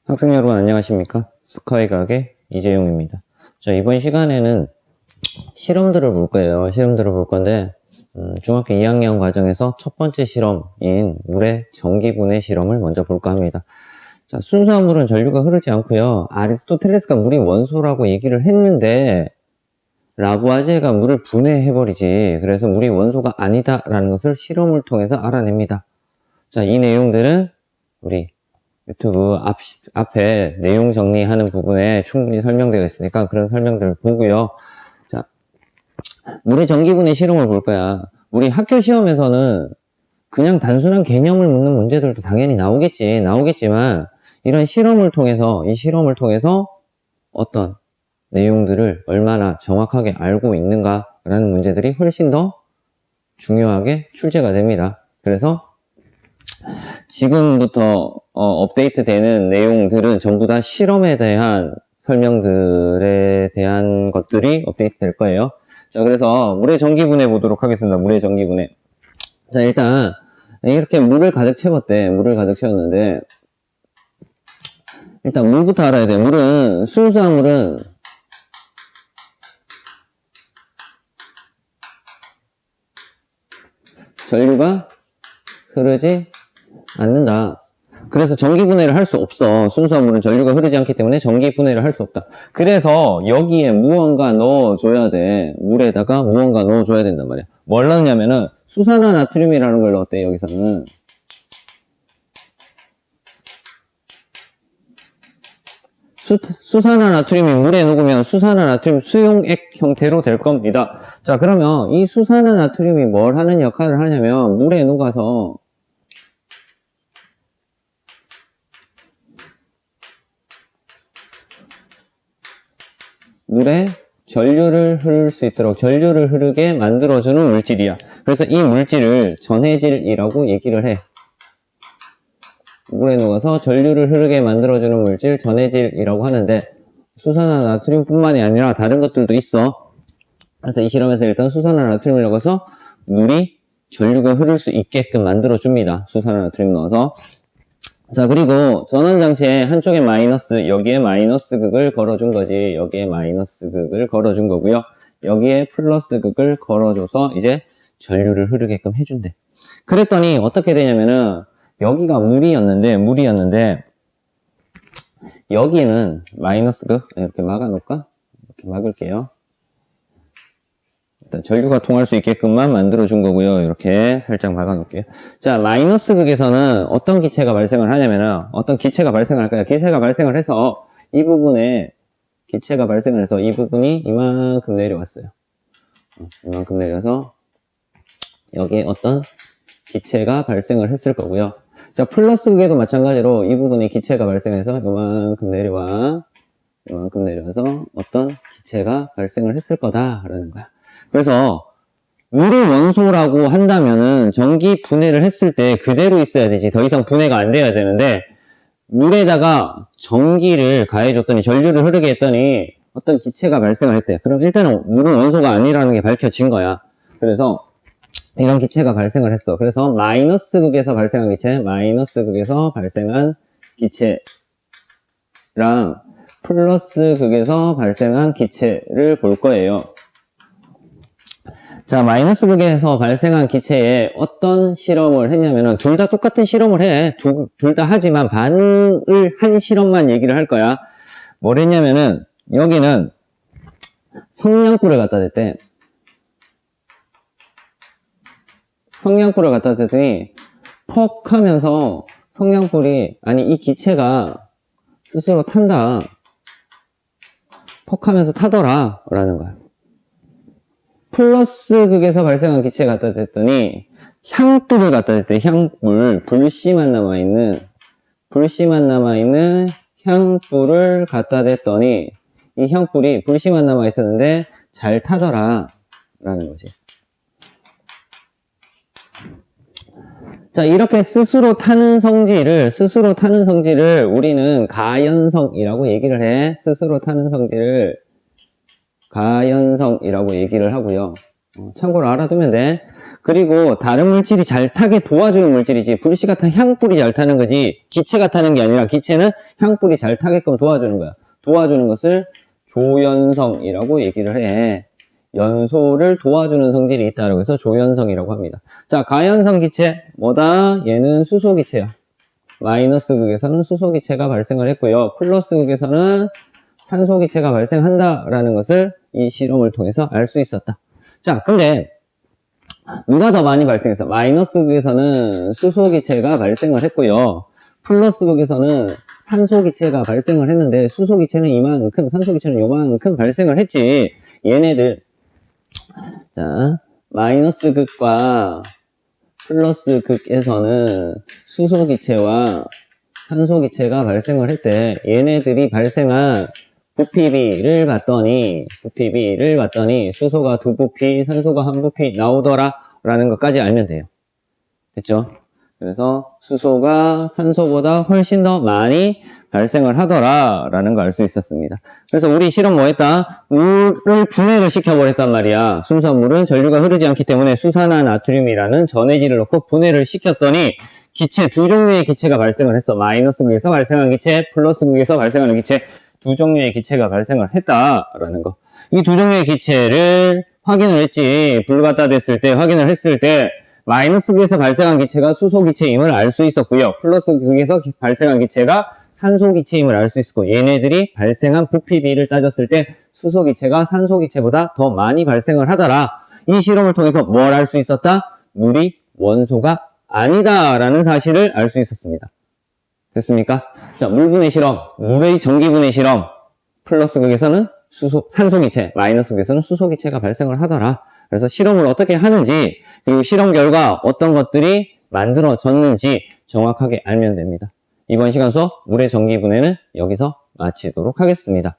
학생 여러분 안녕하십니까? 스카이 가게 이재용입니다. 자, 이번 시간에는 실험들을 볼 거예요. 실험들을 볼 건데 중학교 2학년 과정에서 첫 번째 실험인 물의 전기분해 실험을 먼저 볼까 합니다. 자, 순수한 물은 전류가 흐르지 않고요. 아리스토텔레스가 물이 원소라고 얘기를 했는데 라부아제가 물을 분해해버리지. 그래서 물이 원소가 아니다라는 것을 실험을 통해서 알아냅니다. 자, 이 내용들은 우리 유튜브 앞에 내용 정리하는 부분에 충분히 설명되어 있으니까 그런 설명들을 보고요. 자, 물의 전기분해 실험을 볼 거야. 우리 학교 시험에서는 그냥 단순한 개념을 묻는 문제들도 당연히 나오겠지만 이런 실험을 통해서, 이 실험을 통해서 어떤 내용들을 얼마나 정확하게 알고 있는가라는 문제들이 훨씬 더 중요하게 출제가 됩니다. 그래서 지금부터 업데이트 되는 내용들은 전부 다 실험에 대한 설명들에 대한 것들이 업데이트 될 거예요. 자, 그래서 물의 전기분해 보도록 하겠습니다. 물의 전기분해. 자, 일단 이렇게 물을 가득 채웠대. 물을 가득 채웠는데 일단 물부터 알아야 돼. 물은, 순수한 물은 전류가 흐르지 않는다. 그래서 전기분해를 할 수 없어. 순수한 물은 전류가 흐르지 않기 때문에 전기분해를 할 수 없다. 그래서 여기에 무언가 넣어줘야 돼. 물에다가 무언가 넣어줘야 된단 말이야. 뭘 넣냐면은 수산화나트륨이라는 걸 넣었대. 여기서는 수산화나트륨이 물에 녹으면 수산화나트륨 수용액 형태로 될 겁니다. 자, 그러면 이 수산화나트륨이 뭘 하는 역할을 하냐면 물에 녹아서 물에 전류를 흐를 수 있도록 전류를 흐르게 만들어주는 물질이야. 그래서 이 물질을 전해질이라고 얘기를 해. 물에 녹아서 전류를 흐르게 만들어주는 물질 전해질이라고 하는데 수산화나트륨뿐만이 아니라 다른 것들도 있어. 그래서 이 실험에서 일단 수산화나트륨을 넣어서 물이 전류가 흐를 수 있게끔 만들어줍니다. 수산화나트륨 넣어서. 자, 그리고 전원장치에 한쪽에 마이너스, 여기에 마이너스 극을 걸어준 거지. 여기에 마이너스 극을 걸어준 거고요. 여기에 플러스 극을 걸어줘서 이제 전류를 흐르게끔 해준대. 그랬더니 어떻게 되냐면은 여기가 물이었는데 여기는 마이너스 극 이렇게 막아놓을까? 이렇게 막을게요. 일단 전류가 통할 수 있게끔만 만들어준 거고요. 이렇게 살짝 막아놓을게요. 자, 마이너스 극에서는 어떤 기체가 발생을 하냐면은 어떤 기체가 발생을 할 거야. 기체가 발생을 해서 이 부분에 기체가 발생을 해서 이 부분이 이만큼 내려왔어요. 이만큼 내려서 여기에 어떤 기체가 발생을 했을 거고요. 자, 플러스 극에도 마찬가지로 이 부분에 기체가 발생해서 이만큼 내려와. 이만큼 내려와서 어떤 기체가 발생을 했을 거다라는 거야. 그래서 물의 원소라고 한다면은 전기 분해를 했을 때 그대로 있어야 되지. 더 이상 분해가 안 돼야 되는데 물에다가 전기를 가해줬더니 전류를 흐르게 했더니 어떤 기체가 발생을 했대. 그럼 일단은 물은 원소가 아니라는 게 밝혀진 거야. 그래서 이런 기체가 발생을 했어. 그래서 마이너스 극에서 발생한 기체, 마이너스 극에서 발생한 기체랑 플러스 극에서 발생한 기체를 볼 거예요. 자, 마이너스 극에서 발생한 기체에 어떤 실험을 했냐면은 둘 다 똑같은 실험을 해. 둘 다 하지만 반응을 한 실험만 얘기를 할 거야. 뭘 했냐면은 여기는 성냥불을 갖다 댔대. 성냥불을 갖다 댔더니 퍽 하면서 이 기체가 스스로 탄다. 퍽 하면서 타더라 라는 거야. 플러스 극에서 발생한 기체 갖다 댔더니 향불을 갖다 댔대. 향불, 불씨만 남아있는 향불을 갖다 댔더니 이 향불이 불씨만 남아있었는데 잘 타더라 라는 거지. 자, 이렇게 스스로 타는 성질을 우리는 가연성이라고 얘기를 해. 스스로 타는 성질을 가연성이라고 얘기를 하고요. 참고로 알아두면 돼. 그리고 다른 물질이 잘 타게 도와주는 물질이지, 불씨가 탄 향불이 잘 타는 거지 기체가 타는 게 아니라 기체는 향불이 잘 타게끔 도와주는 거야. 도와주는 것을 조연성이라고 얘기를 해. 연소를 도와주는 성질이 있다고 해서 조연성이라고 합니다. 자, 가연성 기체 뭐다? 얘는 수소 기체야. 마이너스 극에서는 수소 기체가 발생을 했고요. 플러스 극에서는 산소 기체가 발생한다라는 것을 이 실험을 통해서 알 수 있었다. 자, 근데 누가 더 많이 발생했어? 마이너스 극에서는 수소 기체가 발생을 했고요. 플러스 극에서는 산소 기체가 발생을 했는데 수소 기체는 이만큼, 산소 기체는 요만큼 발생을 했지. 얘네들 자, 마이너스 극과 플러스 극에서는 수소 기체와 산소 기체가 발생을 했대. 얘네들이 발생한 부피비를 봤더니 수소가 2부피, 산소가 1부피 나오더라 라는 것까지 알면 돼요. 됐죠? 그래서 수소가 산소보다 훨씬 더 많이 발생을 하더라 라는 걸 알 수 있었습니다. 그래서 우리 실험 뭐 했다? 물을 분해를 시켜버렸단 말이야. 순수물은 전류가 흐르지 않기 때문에 수산화 나트륨이라는 전해질을 넣고 분해를 시켰더니 기체, 두 종류의 기체가 발생을 했어. 마이너스 극에서 발생한 기체, 플러스 극에서 발생하는 기체, 두 종류의 기체가 발생을 했다라는 거. 이 두 종류의 기체를 확인을 했지. 불 갖다 댔을 때, 확인을 했을 때 마이너스 극에서 발생한 기체가 수소 기체임을 알 수 있었고요. 플러스 극에서 발생한 기체가 산소 기체임을 알 수 있었고, 얘네들이 발생한 부피비를 따졌을 때 수소 기체가 산소 기체보다 더 많이 발생을 하더라. 이 실험을 통해서 뭘 알 수 있었다? 물이 원소가 아니다라는 사실을 알 수 있었습니다. 됐습니까? 자, 물분해 실험, 물의 전기분해 실험. 플러스 극에서는 산소 기체, 마이너스 극에서는 수소 기체가 발생을 하더라. 그래서 실험을 어떻게 하는지, 그리고 실험 결과 어떤 것들이 만들어졌는지 정확하게 알면 됩니다. 이번 시간 수업 물의 전기분해는 여기서 마치도록 하겠습니다.